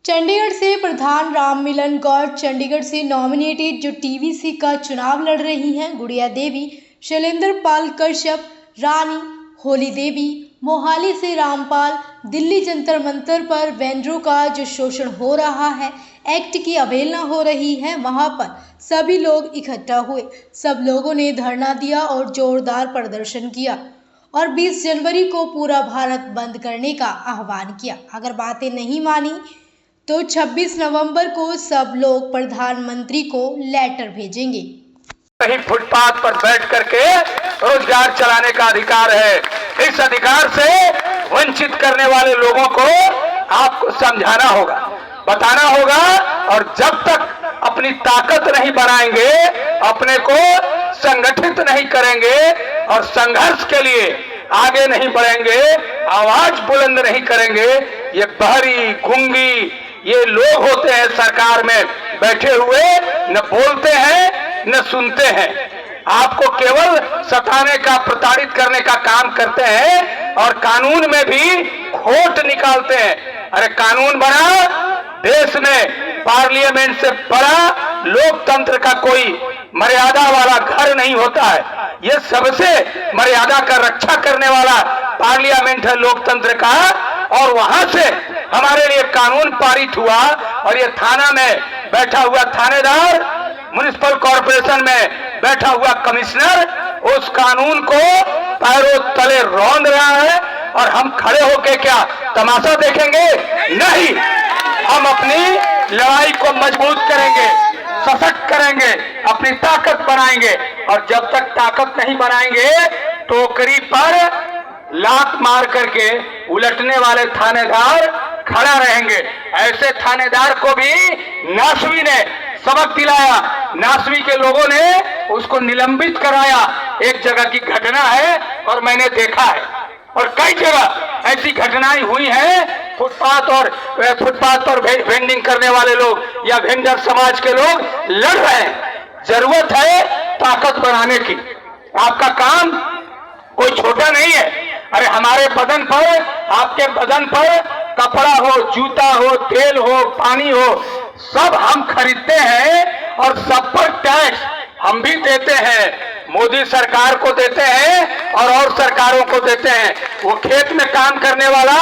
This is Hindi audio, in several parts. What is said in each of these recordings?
चंडीगढ़ से प्रधान राममिलन गौड़, चंडीगढ़ से नॉमिनेटेड जो टीवीसी का चुनाव लड़ रही हैं गुड़िया देवी, शैलेंद्र पाल कश्यप, रानी होली देवी, मोहाली से रामपाल, दिल्ली जंतर मंतर पर वेंडरों का जो शोषण हो रहा है, एक्ट की अवहेलना हो रही है, वहां पर सभी लोग इकट्ठा हुए। सब लोगों ने धरना दिया और जोरदार प्रदर्शन किया और 20 जनवरी को पूरा भारत बंद करने का आह्वान किया। अगर बातें नहीं मानी तो 26 नवंबर को सब लोग प्रधानमंत्री को लेटर भेजेंगे। कहीं फुटपाथ पर बैठ करके रोजगार चलाने का अधिकार है। इस अधिकार से वंचित करने वाले लोगों को आपको समझाना होगा, बताना होगा, और जब तक अपनी ताकत नहीं बनाएंगे, अपने को संगठित नहीं करेंगे और संघर्ष के लिए आगे नहीं बढ़ेंगे, आवाज बुलंद नहीं करेंगे, ये बहरी गूंगी ये लोग होते हैं सरकार में बैठे हुए, न बोलते हैं न सुनते हैं, आपको केवल सताने का, प्रताड़ित करने का काम करते हैं और कानून में भी खोट निकालते हैं। अरे कानून बना, देश में पार्लियामेंट से बड़ा लोकतंत्र का कोई मर्यादा वाला घर नहीं होता है। ये सबसे मर्यादा का रक्षा करने वाला पार्लियामेंट है लोकतंत्र का, और वहां से हमारे लिए कानून पारित हुआ और ये थाना में बैठा हुआ थानेदार, म्युनिसिपल कॉर्पोरेशन में बैठा हुआ कमिश्नर उस कानून को पैरों तले रौंद रहा है, और हम खड़े होके क्या तमाशा देखेंगे? नहीं, हम अपनी लड़ाई को मजबूत करेंगे, सशक्त करेंगे, अपनी ताकत बनाएंगे, और जब तक ताकत नहीं बनाएंगे टोकरी पर लात मार करके उलटने वाले थानेदार खड़ा रहेंगे। ऐसे थानेदार को भी नासवी ने सबक दिलाया, नासवी के लोगों ने उसको निलंबित कराया। एक जगह की घटना है और मैंने देखा है, और कई जगह ऐसी घटनाएं हुई हैं। फुटपाथ पर वेंडिंग करने वाले लोग या वेंडर समाज के लोग लड़ रहे हैं। जरूरत है ताकत बनाने की। आपका काम कोई छोटा नहीं है। अरे हमारे बदन पर, आपके बदन पर कपड़ा हो, जूता हो, तेल हो, पानी हो, सब हम खरीदते हैं और सब पर टैक्स हम भी देते हैं। मोदी सरकार को देते हैं और सरकारों को देते हैं। वो खेत में काम करने वाला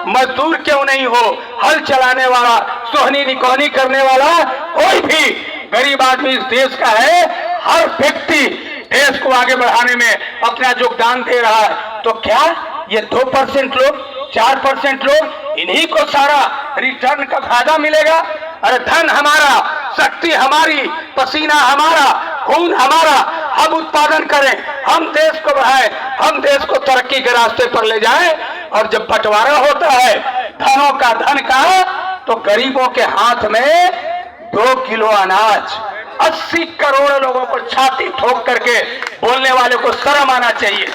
मजदूर क्यों नहीं हो, हल चलाने वाला, सोहनी निकोहनी करने वाला कोई भी गरीब आदमी इस देश का है। हर व्यक्ति देश को आगे बढ़ाने में अपना योगदान दे रहा है। तो क्या ये 2% लोग, 4% लोग, इन्हीं को सारा रिटर्न का फायदा मिलेगा? अरे धन हमारा, शक्ति हमारी, पसीना हमारा, खून हमारा, हम उत्पादन करें, हम देश को बढ़ाएं, हम देश को तरक्की के रास्ते पर ले जाएं। और जब बंटवारा होता है धनों का, धन का, तो गरीबों के हाथ में 2 किलो अनाज 80 करोड़ लोगों को छाती ठोक करके बोलने वाले को शर्म आना चाहिए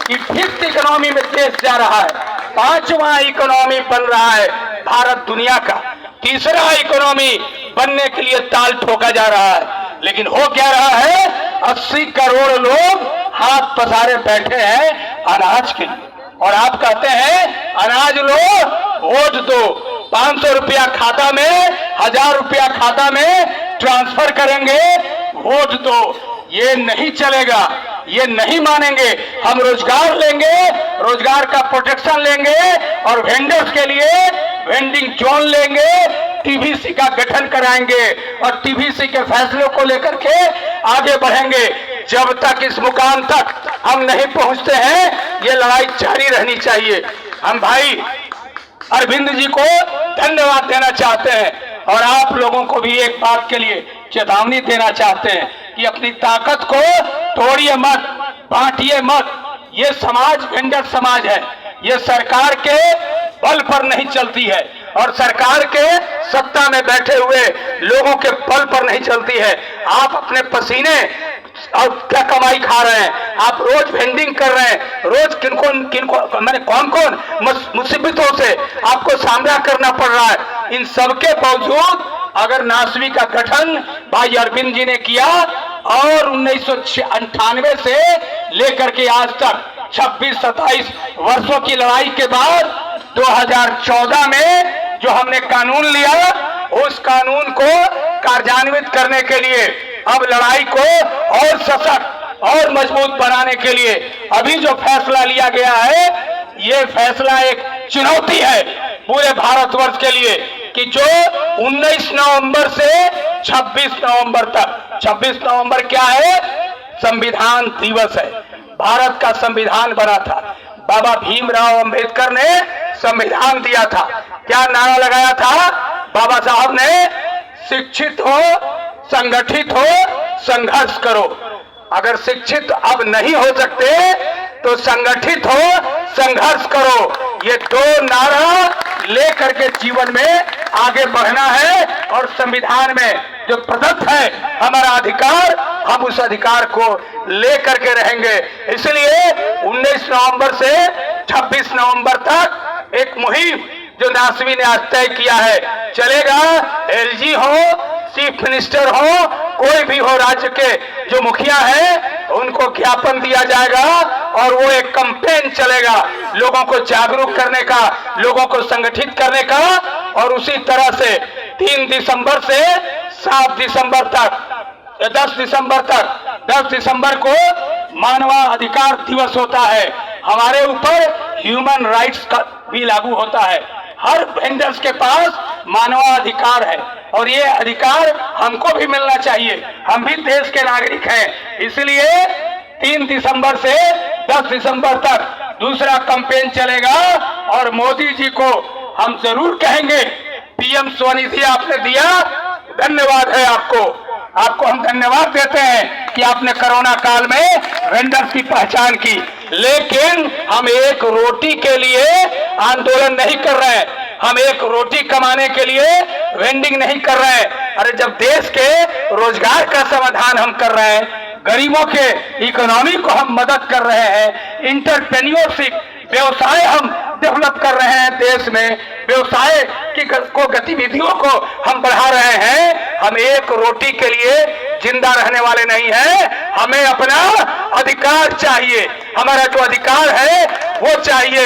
कि 5th इकोनॉमी में देश जा रहा है, 5वां इकोनॉमी बन रहा है भारत दुनिया का, 3रा इकोनॉमी बनने के लिए ताल ठोका जा रहा है। लेकिन हो क्या रहा है? 80 करोड़ लोग हाथ पसारे बैठे हैं अनाज के लिए, और आप कहते हैं अनाज लो, वोट दो, 500 रुपया खाता में, 1000 रुपया खाता में ट्रांसफर करेंगे, वोट दो। ये नहीं चलेगा, ये नहीं मानेंगे। हम रोजगार लेंगे, रोजगार का प्रोटेक्शन लेंगे, और वेंडर्स के लिए वेंडिंग जोन लेंगे, टीवीसी का गठन कराएंगे, और टीवीसी के फैसलों को लेकर के आगे बढ़ेंगे। जब तक इस मुकाम तक हम नहीं पहुंचते हैं, ये लड़ाई जारी रहनी चाहिए। हम भाई अरविंद जी को धन्यवाद देना चाहते हैं, और आप लोगों को भी एक बात के लिए चेतावनी देना चाहते हैं कि अपनी ताकत को तोड़िए मत, बांटिए मत। ये समाज वेंडर समाज है, ये सरकार के बल पर नहीं चलती है, और सरकार के सत्ता में बैठे हुए लोगों के बल पर नहीं चलती है। आप अपने पसीने और क्या कमाई खा रहे हैं, आप रोज वेंडिंग कर रहे हैं, रोज किनको मैंने कौन मुसीबतों से आपको सामना करना पड़ रहा है। इन सबके बावजूद अगर नासवी का गठन भाई अरविंद जी ने किया, और 1998 से लेकर के आज तक 26-27 वर्षों की लड़ाई के बाद 2014 में जो हमने कानून लिया, उस कानून को कार्यान्वित करने के लिए अब लड़ाई को और सशक्त और मजबूत बनाने के लिए अभी जो फैसला लिया गया है, ये फैसला एक चुनौती है पूरे भारतवर्ष के लिए कि जो 19 नवंबर से 26 नवंबर तक, 26 नवंबर क्या है? संविधान दिवस है। भारत का संविधान बना था, बाबा भीमराव अंबेडकर ने संविधान दिया था। क्या नारा लगाया था बाबा साहब ने? शिक्षित हो, संगठित हो, संघर्ष करो। अगर शिक्षित अब नहीं हो सकते तो संगठित हो, संघर्ष करो। ये दो नारा लेकर के जीवन में आगे बढ़ना है और संविधान में जो प्रदत्त है हमारा अधिकार, हम उस अधिकार को लेकर के रहेंगे। इसलिए 19 नवंबर से 26 नवंबर तक एक मुहिम जो नासवी ने आज तय किया है चलेगा। एलजी हो, चीफ मिनिस्टर हो, कोई भी हो, राज्य के जो मुखिया है उनको ज्ञापन दिया जाएगा और वो एक कैंपेन चलेगा लोगों को जागरूक करने का, लोगों को संगठित करने का। और उसी तरह से 3 दिसंबर से 7 दिसंबर तक, 10 दिसंबर तक, 10 दिसंबर को मानवाधिकार दिवस होता है। हमारे ऊपर ह्यूमन राइट्स का भी लागू होता है। हर वेंडर्स के पास मानवाधिकार है और ये अधिकार हमको भी मिलना चाहिए। हम भी देश के नागरिक हैं। इसलिए 3 दिसंबर से 10 दिसंबर तक दूसरा कैंपेन चलेगा और मोदी जी को हम जरूर कहेंगे, पीएम स्वनिधि आपने दिया, धन्यवाद है आपको हम धन्यवाद देते हैं कि आपने कोरोना काल में वेंडर्स की पहचान की। लेकिन हम एक रोटी के लिए आंदोलन नहीं कर रहे हैं, हम एक रोटी कमाने के लिए वेंडिंग नहीं कर रहे हैं। अरे जब देश के रोजगार का समाधान हम कर रहे हैं, गरीबों के इकोनॉमी को हम मदद कर रहे हैं, इंटरप्रेन्योरशिप व्यवसाय हम डेवलप कर रहे हैं, देश में व्यवसाय की गतिविधियों को हम बढ़ा रहे हैं। हम एक रोटी के लिए जिंदा रहने वाले नहीं हैं। हमें अपना अधिकार चाहिए, हमारा जो अधिकार है वो चाहिए।